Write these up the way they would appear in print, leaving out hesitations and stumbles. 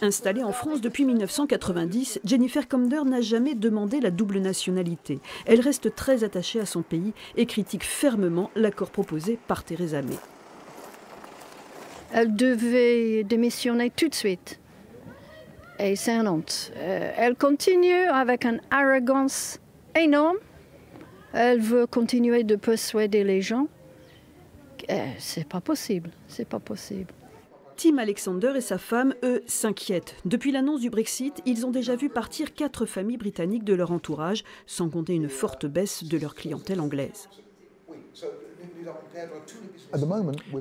Installée en France depuis 1990, Jennifer Camder n'a jamais demandé la double nationalité. Elle reste très attachée à son pays et critique fermement l'accord proposé par Theresa May. Elle devait démissionner tout de suite. Et c'est une honte. Elle continue avec une arrogance énorme. Elle veut continuer de persuader les gens. C'est pas possible, c'est pas possible. Tim Alexander et sa femme, eux, s'inquiètent. Depuis l'annonce du Brexit, ils ont déjà vu partir 4 familles britanniques de leur entourage, sans compter une forte baisse de leur clientèle anglaise.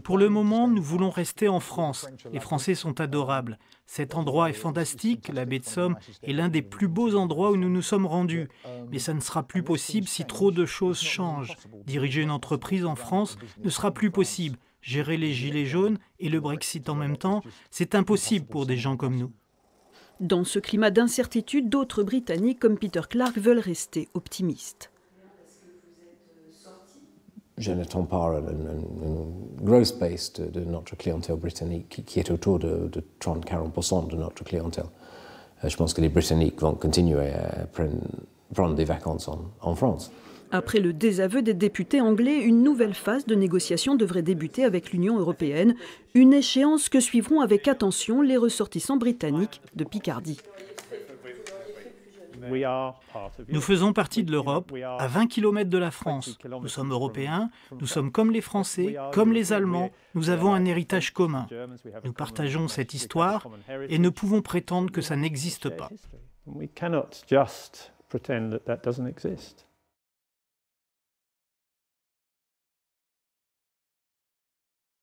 Pour le moment, nous voulons rester en France. Les Français sont adorables. Cet endroit est fantastique. La baie de Somme est l'un des plus beaux endroits où nous nous sommes rendus. Mais ça ne sera plus possible si trop de choses changent. Diriger une entreprise en France ne sera plus possible. Gérer les gilets jaunes et le Brexit en même temps, c'est impossible pour des gens comme nous. Dans ce climat d'incertitude, d'autres Britanniques comme Peter Clark veulent rester optimistes. Je n'attends pas une grosse baisse de notre clientèle britannique qui est autour de 30-40% de notre clientèle. Je pense que les Britanniques vont continuer à prendre des vacances en France. Après le désaveu des députés anglais, une nouvelle phase de négociation devrait débuter avec l'Union européenne, une échéance que suivront avec attention les ressortissants britanniques de Picardie. Nous faisons partie de l'Europe, à 20 km de la France. Nous sommes européens, nous sommes comme les Français, comme les Allemands, nous avons un héritage commun. Nous partageons cette histoire et ne pouvons prétendre que ça n'existe pas.